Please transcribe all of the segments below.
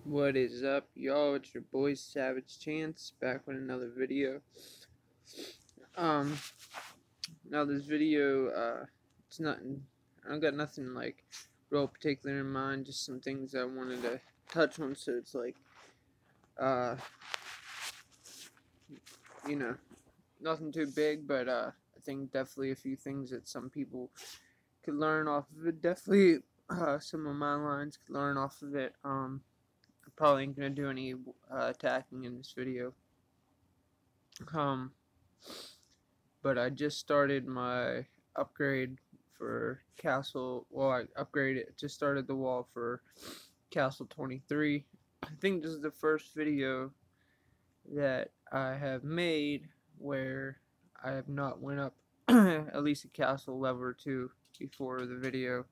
What is up, y'all? It's your boy Savage Chance back with another video. Um, Now this video, it's nothing. I don't got nothing like real particular in mind. Just some things I wanted to touch on. So it's like, uh, you know, nothing too big, but I think definitely a few things that some people could learn off of it. Definitely, some of my lines could learn off of it. I probably ain't gonna do any attacking in this video. Um, but I just started my upgrade for Castle. Well, I upgraded, just started the wall for Castle 23. I think this is the first video that I have made where I have not went up at least a castle level or two before the video.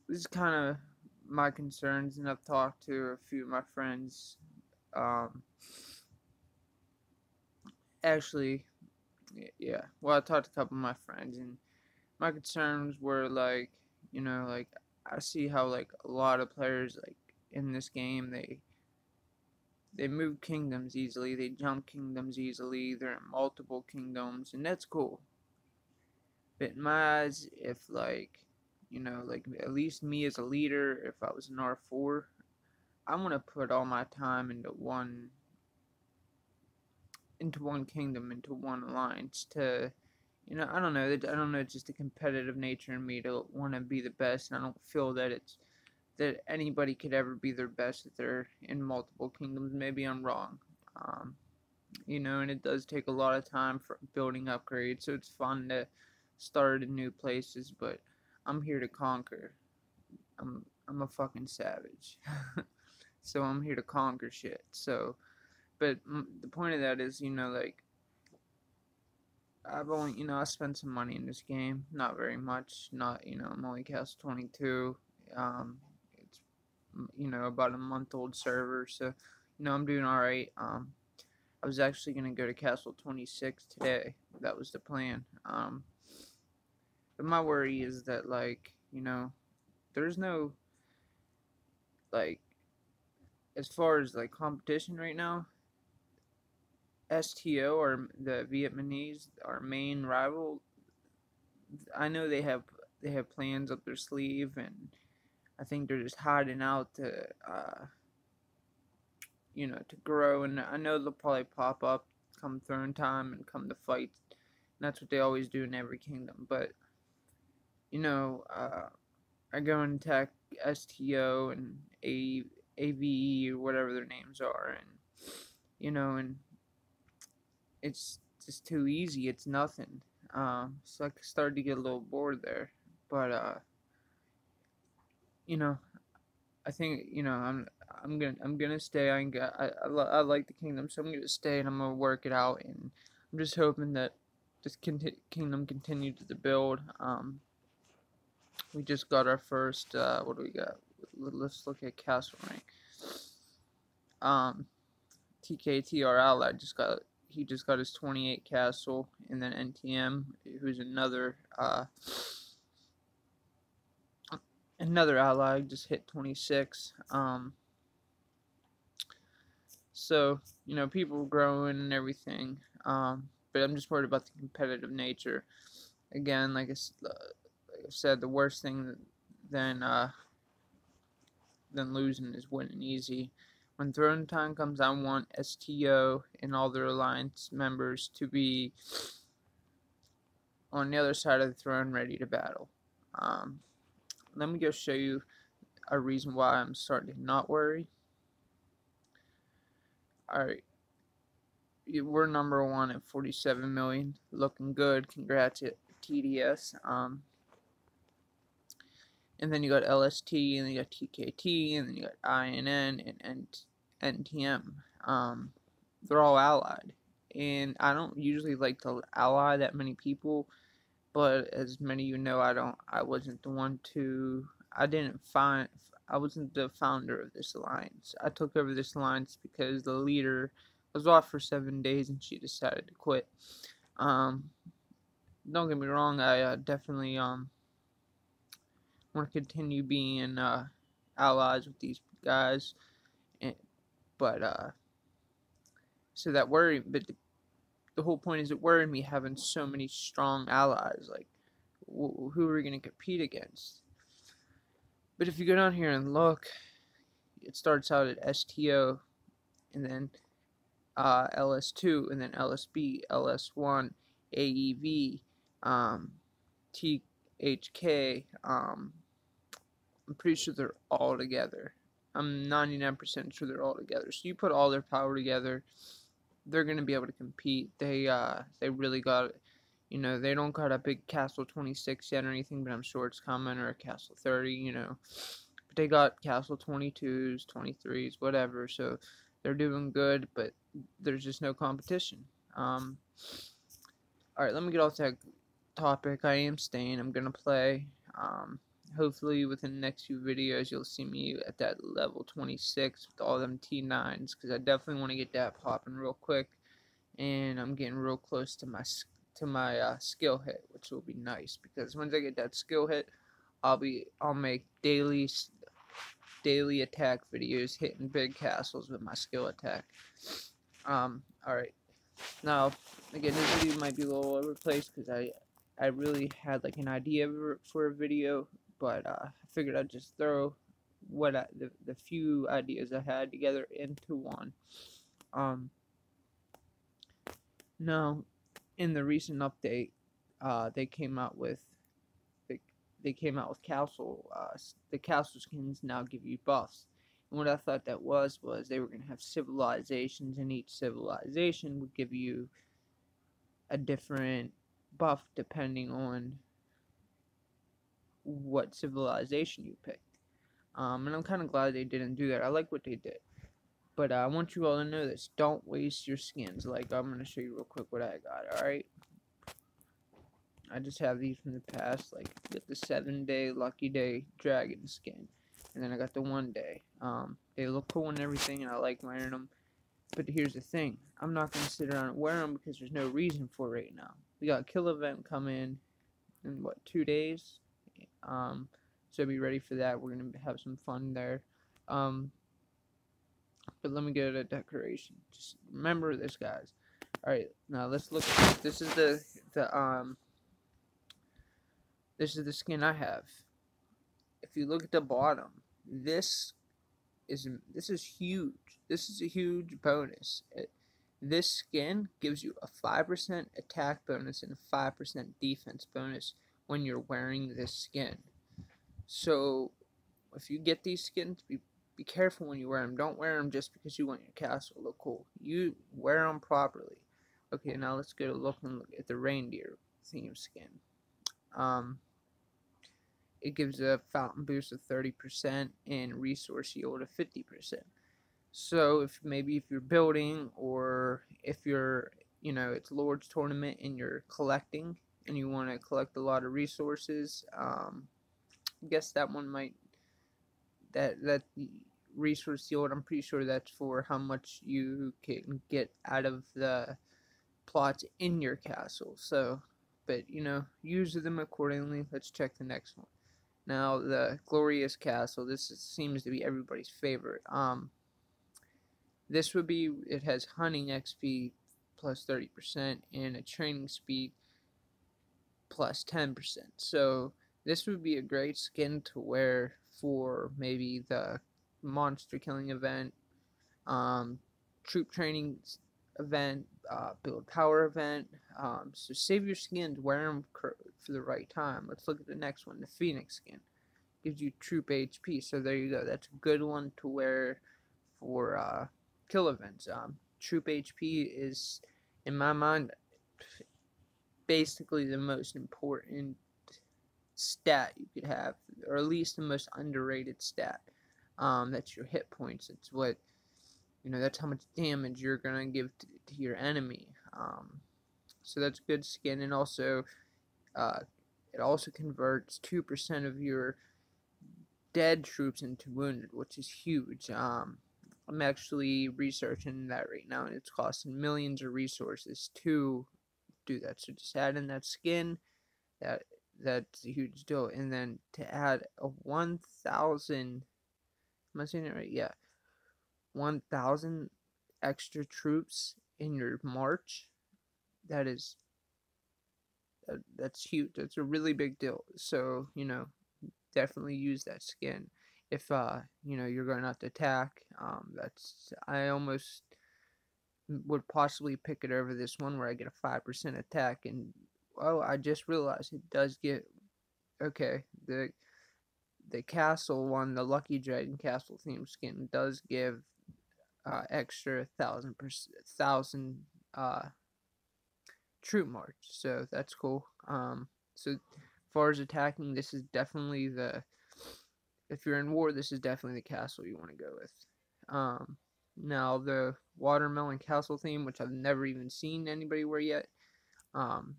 This is kind of my concerns, and I've talked to a few of my friends. Actually, yeah. Well, I talked to a couple of my friends, and my concerns were like, like I see how like a lot of players like in this game they move kingdoms easily, they jump kingdoms easily, they're in multiple kingdoms, and that's cool. But in my eyes, if like like at least me as a leader, if I was an R4, I want to put all my time into one kingdom, into one alliance to I don't know. I don't know. It's just a competitive nature in me to want to be the best, and I don't feel that anybody could ever be their best if they're in multiple kingdoms. Maybe I'm wrong. Um, and it does take a lot of time for building upgrades, so it's fun to start in new places. But I'm here to conquer. I'm a fucking savage, so I'm here to conquer shit. So, but the point of that is, like I've only, I spent some money in this game. Not very much. Not, I'm only cast 22. It's, about a month old server. So, I'm doing alright. I was actually going to go to Castle 26 today. That was the plan. But my worry is that, like, there's no, like, as far as, like, competition right now, STO, or the Vietnamese, our main rival, I know they have plans up their sleeve, and I think they're just hiding out to to grow. And I know they'll probably pop up come throne time and come to fight. And that's what they always do in every kingdom. But I go and attack STO and AVE or whatever their names are, and and it's just too easy. It's nothing. So I started to get a little bored there, but you know, I think I'm gonna stay. I like the kingdom, so I'm gonna stay and I'm gonna work it out. And I'm just hoping that this kingdom continues to build. We just got our first. What do we got? Let's look at castle rank. Um, TKT, our ally, just got his 28 castle, and then NTM, who's another ally, just hit 26. So people growing and everything. But I'm just worried about the competitive nature. Again, like I said, the worst thing than losing is winning easy. When throne time comes, I want STO and all their alliance members to be on the other side of the throne, ready to battle. Let me go show you a reason why I'm starting to not worry. Alright, we're number one at 47 million, looking good. Congrats at TDS. And then you got LST, and then you got TKT, and then you got INN and NTM. They're all allied, and I don't usually like to ally that many people, but as many of you know, I wasn't the one to. I wasn't the founder of this alliance. I took over this alliance because the leader was off for 7 days and she decided to quit. Don't get me wrong, I definitely want to continue being allies with these guys, and, but so that worried. But the whole point is it worried me having so many strong allies. Like, who are we going to compete against? But if you go down here and look, it starts out at STO, and then LS2, and then LSB, LS1, AEV, THK. I'm pretty sure they're all together. I'm 99% sure they're all together. So you put all their power together, they're gonna be able to compete. They really got, they don't got a big Castle 26 yet or anything, but I'm sure it's coming, or a Castle 30, But they got Castle 22s, 23s, whatever. So they're doing good, but there's just no competition. All right, let me get off that topic. I am staying. I'm gonna play. Hopefully within the next few videos you'll see me at that level 26 with all them T9s, because I definitely want to get that popping real quick, and I'm getting real close to my skill hit, which will be nice, because once I get that skill hit, I'll make daily attack videos hitting big castles with my skill attack. Alright, now again, this video might be a little all over the place because I really had like an idea for a video, but I figured I'd just throw the few ideas I had together into one. Now, in the recent update, they came out with castle. The castle skins now give you buffs. And what I thought that was they were gonna have civilizations, and each civilization would give you a different buff depending on what civilization you picked. And I'm kind of glad they didn't do that. I like what they did. But I want you all to know this. Don't waste your skins. Like, I'm going to show you real quick what I got, alright? I just have these from the past. Like, I got the 7-day Lucky Day Dragon skin. And then I got the 1-day. They look cool and everything, and I like wearing them. But here's the thing. I'm not going to sit around and wear them because there's no reason for it right now. We got Kill Event coming in, what, 2 days? So be ready for that. We're going to have some fun there. But let me get a decoration. Just remember this, guys. Alright, now let's look at this. This is the skin I have. If you look at the bottom, this is huge. This is a huge bonus. This skin gives you a 5% attack bonus and a 5% defense bonus when you're wearing this skin. So if you get these skins, be careful when you wear them. Don't wear them just because you want your castle to look cool. You wear them properly. Okay, now let's go look at the reindeer theme skin. It gives a fountain boost of 30% and resource yield of 50%. So if you're building, or if you're, it's Lord's Tournament and you're collecting and you want to collect a lot of resources, I guess that one might, that resource yield, I'm pretty sure that's for how much you can get out of the plots in your castle. So, but use them accordingly. Let's check the next one. Now, the Glorious Castle. This seems to be everybody's favorite. This would be, it has hunting XP plus 30% and a training speed plus 10%. So this would be a great skin to wear for maybe the monster killing event, troop training event, build power event. So save your skins, wear them for the right time. Let's look at the next one, the Phoenix skin. Gives you troop HP, so there you go. That's a good one to wear for kill events. Troop HP is, in my mind, basically the most important stat you could have, or at least the most underrated stat. That's your hit points. It's what, that's how much damage you're gonna give to your enemy. So that's good skin, and also it also converts 2% of your dead troops into wounded, which is huge. I'm actually researching that right now, and it's costing millions of resources to do that. So just add in that skin. That that's a huge deal. And then to add a 1,000, am I saying it right? Yeah, 1,000 extra troops in your march. That is that's huge. That's a really big deal. So definitely use that skin if you're going out to attack. That's I almost would possibly pick it over this one where I get a 5% attack, and oh, I just realized it does get okay. The castle one, the Lucky Dragon Castle theme skin, does give extra 1,000 troop march, so that's cool. So as far as attacking, this is definitely if you're in war, this is definitely the castle you want to go with. Now the watermelon castle theme, which I've never even seen anybody wear yet. Um,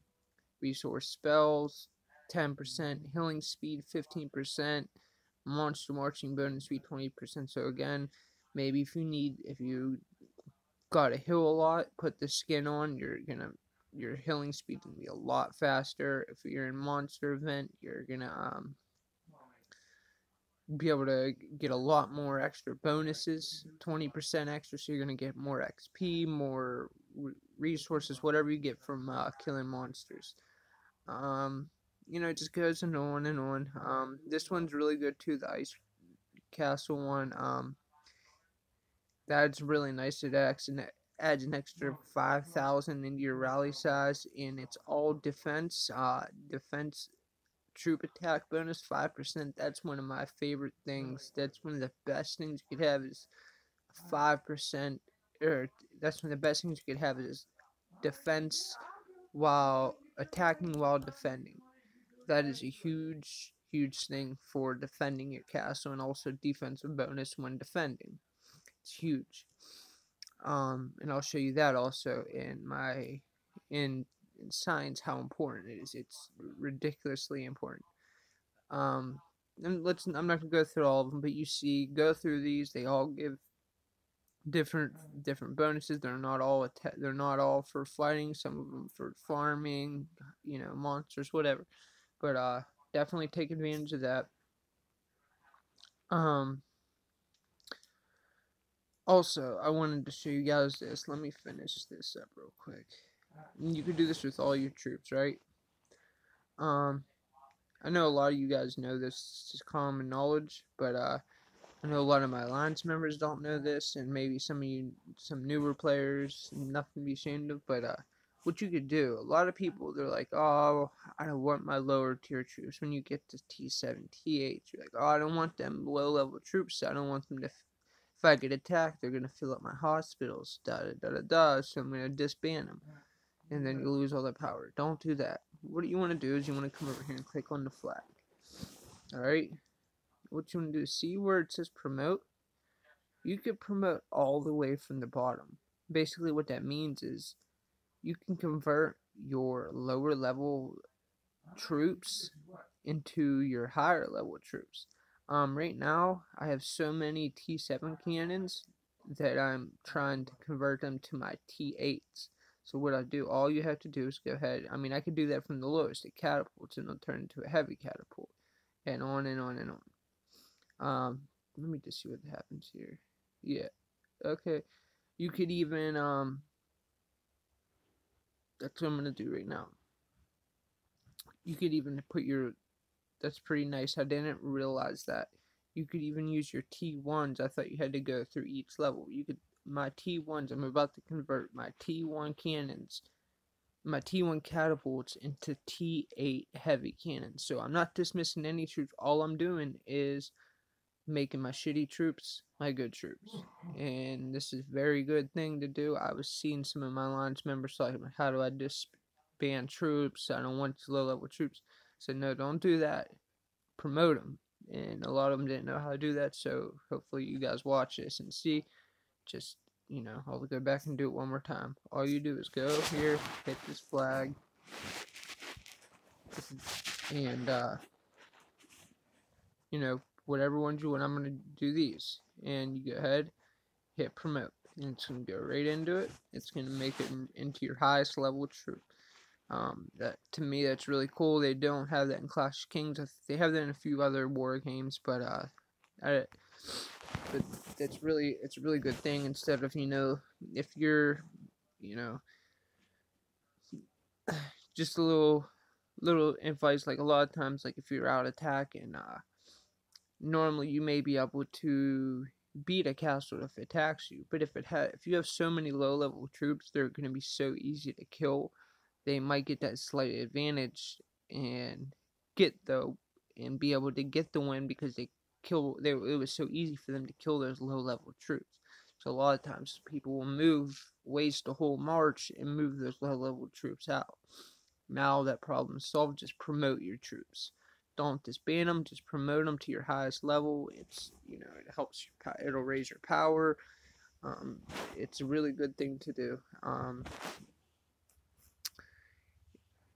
resource spells 10%, healing speed 15%, monster marching bonus speed 20%. So again, maybe if you gotta heal a lot, put the skin on, your healing speed gonna be a lot faster. If you're in monster event, you're gonna be able to get a lot more extra bonuses, 20% extra, so you're going to get more XP, more resources, whatever you get from killing monsters. It just goes on and on. This one's really good too, the Ice Castle one. That's really nice. It adds an extra 5,000 into your rally size, and it's all defense. Defense troop attack bonus 5%. That's one of my favorite things. That's one of the best things you could have is 5%, or that's one of the best things you could have is defense while attacking while defending. That is a huge thing for defending your castle, and also defensive bonus when defending. It's huge. And I'll show you that also in science how important it is. It's ridiculously important. And I'm not gonna go through all of them, but go through these. They all give different bonuses. They're not all for fighting. Some of them for farming, monsters, whatever. But definitely take advantage of that. Also, I wanted to show you guys this. Let me finish this up real quick. You could do this with all your troops, right? I know a lot of you guys know this is common knowledge, but I know a lot of my alliance members don't know this, and maybe some newer players, nothing to be ashamed of. But what you could do, a lot of people, they're like, oh, I don't want my lower tier troops. When you get to T7, T8, you're like, oh, I don't want them low level troops. I don't want them to. If I get attacked, they're gonna fill up my hospitals. Da da da da da. So I'm gonna disband them, and then you lose all their power. Don't do that. What you want to do is you want to come over here and click on the flag. Alright? What you want to do is see where it says promote. You could promote all the way from the bottom. Basically what that means is you can convert your lower level troops into your higher level troops. Right now I have so many T7 cannons that I'm trying to convert them to my T8s. So what I do, all you have to do is go ahead. I mean, I could do that from the lowest. It catapults and it'll turn into a heavy catapult, and on and on and on. Let me just see what happens here. Yeah, okay. You could even that's what I'm gonna do right now. You could even put your. That's pretty nice. I didn't realize that. You could even use your T1s. I thought you had to go through each level. You could. My T1s, I'm about to convert my T1 cannons, my T1 catapults into T8 heavy cannons. So I'm not dismissing any troops. All I'm doing is making my shitty troops my good troops. And this is a very good thing to do. I was seeing some of my alliance members talking about, how do I disband troops? I don't want low level troops. I said, no, don't do that. Promote them. And a lot of them didn't know how to do that, so hopefully you guys watch this and see. Just, I'll go back and do it one more time. All you do is go here, hit this flag, and whatever ones you want, I'm going to do these. And you go ahead, hit promote. And it's going to go right into it. It's going to make it into your highest level troop. That to me, that's really cool. They don't have that in Clash of Kings. They have that in a few other war games, but I, but it's a really good thing. Instead of if you're you know just a little advice, like a lot of times, like if you're out attacking, normally you may be able to beat a castle if it attacks you, but if you have so many low level troops, they're going to be so easy to kill. They might get that slight advantage and get the and be able to get the win because it was so easy for them to kill those low level troops. So a lot of times people will waste a whole march and move those low level troops out. Now that problem is solved, just promote your troops. Don't disband them, just promote them to your highest level. It helps it'll raise your power. It's a really good thing to do.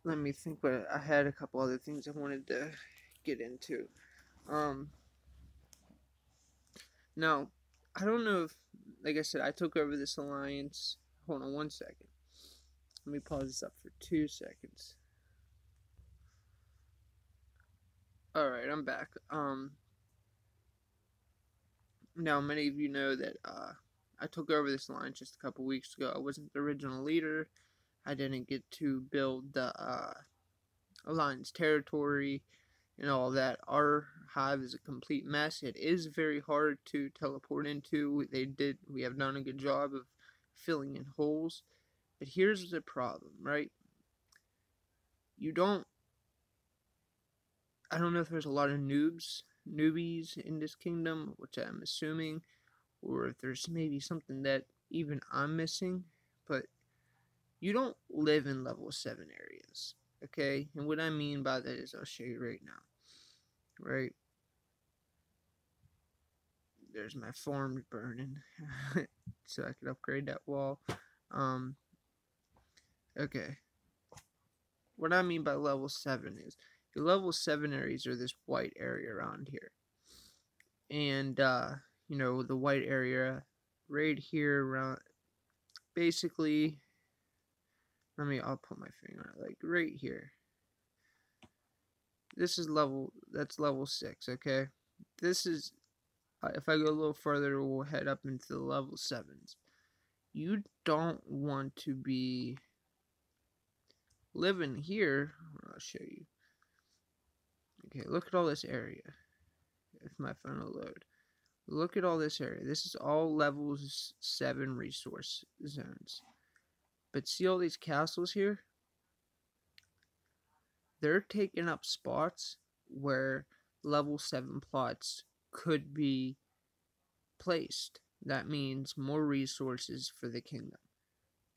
Let me think, but I had a couple other things I wanted to get into. Now, I don't know if, like I said, I took over this alliance. Hold on 1 second. Let me pause this up for 2 seconds. Alright, I'm back. Now many of you know that I took over this alliance just a couple weeks ago. I wasn't the original leader. I didn't get to build the alliance territory and all that. Our hive is a complete mess. It is very hard to teleport into. We have done a good job of filling in holes. But here's the problem, right? I don't know if there's a lot of newbies in this kingdom, which I'm assuming, or if there's maybe something that even I'm missing, but you don't live in level 7 areas, okay? And what I mean by that is I'll show you right now, right? There's my farm burning, so I could upgrade that wall. Okay. What I mean by level 7 is your level 7 areas are this white area around here. And, the white area right here around, basically, I'll put my finger on it, like right here. That's level 6, okay? This is, if I go a little further, we'll head up into the level 7s. You don't want to be living here. I'll show you. Okay, look at all this area. If my phone will load. Look at all this area. This is all levels 7 resource zones. But see all these castles here? They're taking up spots where level 7 plots could be placed. That means more resources for the kingdom.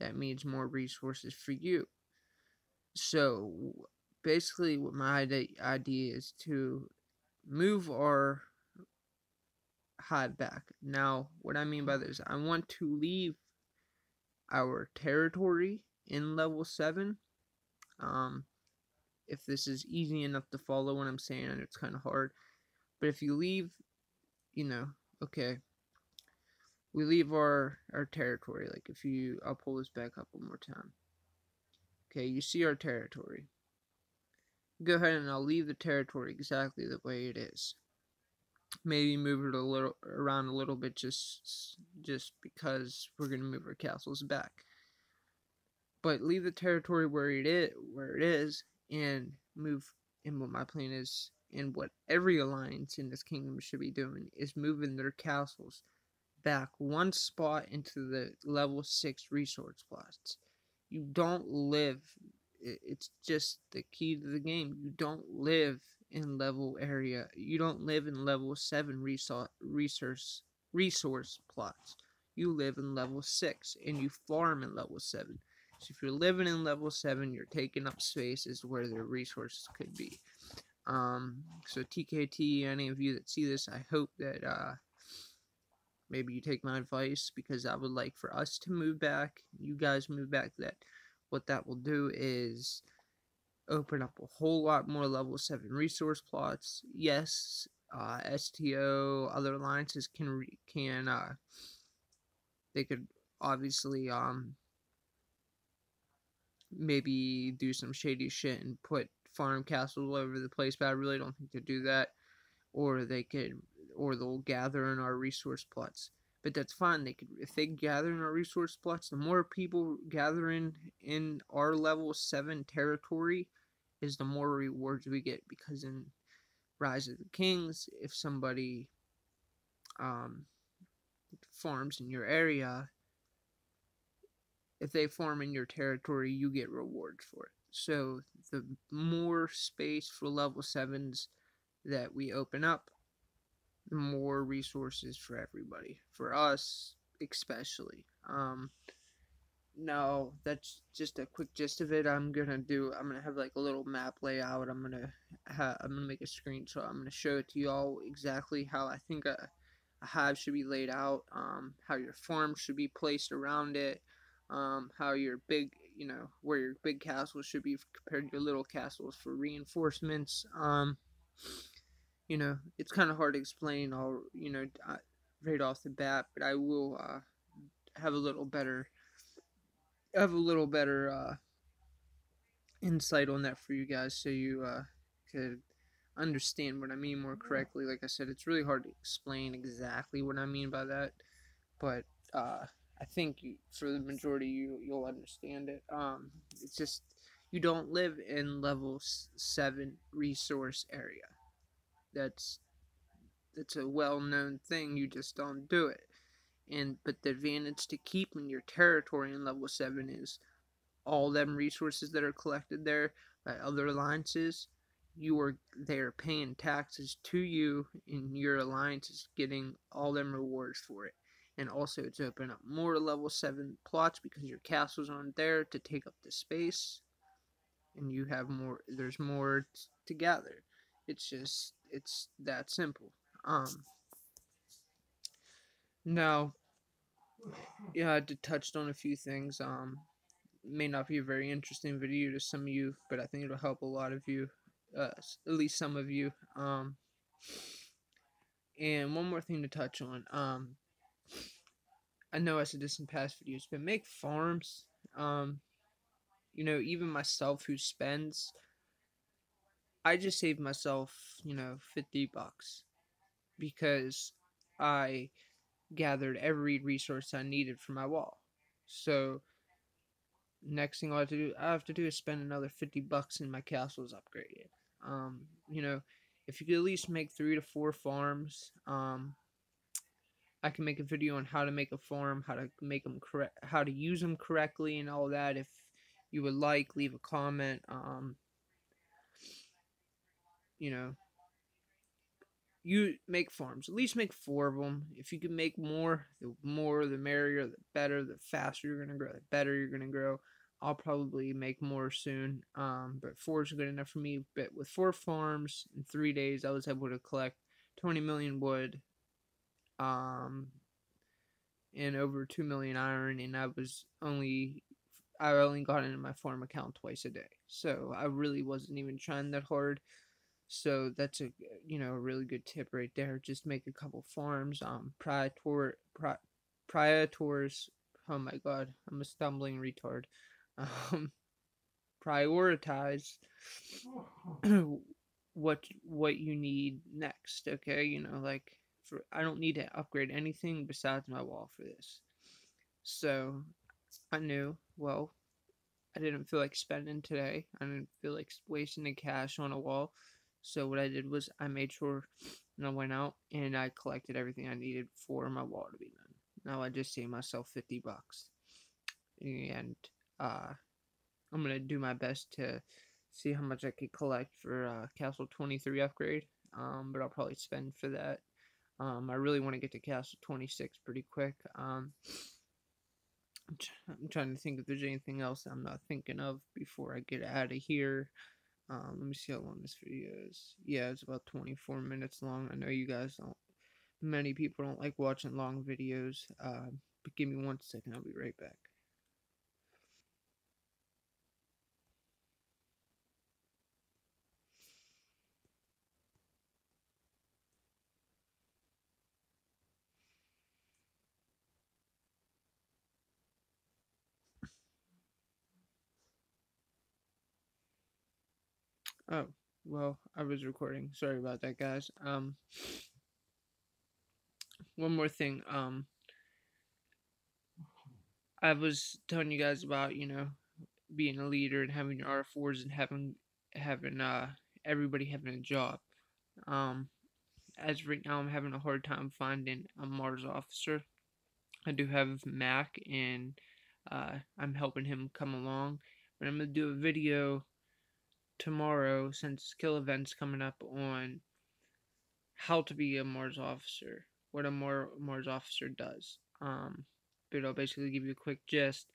That means more resources for you. So basically what my idea is to move our hive back. Now, what I mean by this, I want to leave our territory in level 7. If this is easy enough to follow what I'm saying, and it's kind of hard. But if you leave, okay, we leave our territory. Like I'll pull this back up one more time. Okay, you see our territory. Go ahead and I'll leave the territory exactly the way it is. Maybe move it around a little bit just because we're gonna move our castles back. But leave the territory where it is, and move. And what my plan is, and what every alliance in this kingdom should be doing, is moving their castles back one spot into the level 6 resource plots. You don't live. It's just the key to the game. You don't live in level area. You don't live in level 7 resource plots. You live in level 6, and you farm in level 7. So if you're living in level 7, you're taking up spaces where the resources could be. So TKT, any of you that see this, I hope that maybe you take my advice, because I would like for us to move back, you guys move back. What that will do is open up a whole lot more level 7 resource plots. Yes, STO, other alliances they could obviously maybe do some shady shit and put farm castles all over the place, but I really don't think they do that. Or they'll gather in our resource plots. But that's fine. They could, if they gather in our resource plots, the more people gather in our level 7 territory, is the more rewards we get. Because in Rise of the Kings, if somebody um, farms in your area, if they farm in your territory, you get rewards for it. So the more space for level 7s that we open up, the more resources for everybody. For us, especially. Now that's just a quick gist of it. I'm gonna have like a little map layout. I'm gonna make a screenshot. I'm gonna show it to y'all exactly how I think a hive should be laid out. How your farm should be placed around it. How your big, where your big castles should be compared to your little castles for reinforcements. It's kind of hard to explain all, right off the bat, but I will have a little better insight on that for you guys, so you could understand what I mean more correctly. Like I said, it's really hard to explain exactly what I mean by that, but I think for the majority, you'll understand it. It's just you don't live in level 7 resource area. That's a well-known thing. You just don't do it. But the advantage to keeping your territory in level 7 is all them resources that are collected there by other alliances. They are paying taxes to you, and your alliance is getting all them rewards for it. And also, it's opening up more level 7 plots because your castles aren't there to take up the space, and you have more. There's more to gather. It's that simple. Now, yeah, I did touched on a few things. May not be a very interesting video to some of you, but I think it'll help a lot of you, at least some of you. And one more thing to touch on. I know I said this in past videos, but make farms. Even myself who spends, I just saved myself, $50 because I gathered every resource I needed for my wall. So next thing I have to do is spend another $50 and my castle's upgraded. If you could at least make 3 to 4 farms, I can make a video on how to make a farm, how to make them correct, how to use them correctly, and all that. If you would like, leave a comment. You make farms. At least make 4 of them. If you can make more, the merrier, the better. The faster you're gonna grow, the better you're gonna grow. I'll probably make more soon. But 4 is good enough for me. But with 4 farms in 3 days, I was able to collect 20 million wood, and over 2 million iron, and I only got into my farm account twice a day. So I really wasn't even trying that hard. So that's a really good tip right there. Just make a couple farms. Priators. Oh my god, I'm a stumbling retard. Prioritize what you need next. Okay, I don't need to upgrade anything besides my wall for this. So I knew, well, I didn't feel like spending today. I didn't feel like wasting the cash on a wall. So what I did was I made sure, and I went out and I collected everything I needed for my wall to be done. Now I just saved myself $50, and I'm gonna do my best to see how much I could collect for Castle 23 upgrade. But I'll probably spend for that. I really want to get to Castle 26 pretty quick. I'm trying to think if there's anything else I'm not thinking of before I get out of here. Let me see how long this video is. Yeah, it's about 24 minutes long. I know you guys many people don't like watching long videos. But give me 1 second, I'll be right back. Oh, well, I was recording. Sorry about that, guys. One more thing. I was telling you guys about, being a leader and having your R4s and having everybody having a job. Um, as of right now, I'm having a hard time finding a Mars officer. I do have Mac, and I'm helping him come along. But I'm gonna do a video tomorrow, since Kill Event's coming up, on how to be a Mars officer, what a Mars officer does. But I'll basically give you a quick gist.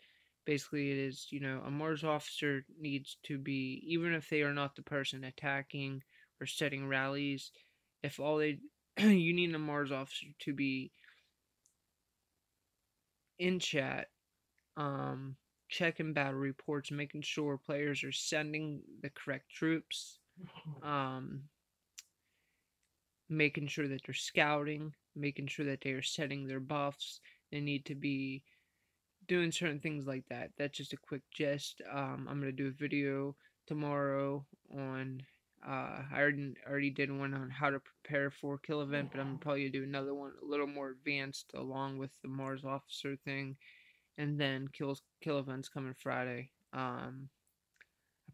Basically, it is, a Mars officer needs to be, even if they are not the person attacking or setting rallies, if all they, you need a Mars officer to be in chat, um, checking battle reports, making sure players are sending the correct troops, um, making sure that they're scouting, making sure that they are setting their buffs. They need to be doing certain things like that. That's just a quick gist. I'm gonna do a video tomorrow on. I already did one on how to prepare for Kill Event, but I'm gonna probably do another one a little more advanced along with the Mars Officer thing, and then Kill Event's coming Friday. I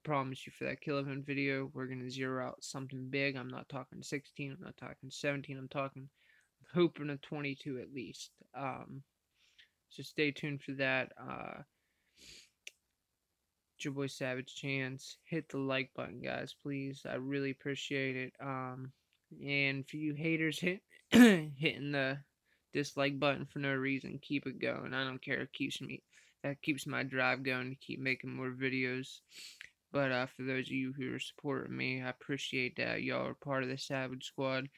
promise you, for that Kill Event video, we're gonna zero out something big. I'm not talking 16. I'm not talking 17. I'm hoping a 22 at least. So stay tuned for that. It's your boy Savage Chance. Hit the like button, guys, please. I really appreciate it. And for you haters hitting the dislike button for no reason, keep it going. I don't care. That keeps my drive going to keep making more videos. But for those of you who are supporting me, I appreciate that. Y'all are part of the Savage Squad.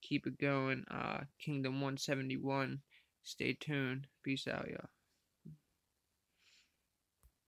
Keep it going. Kingdom 171. Stay tuned. Peace out, y'all.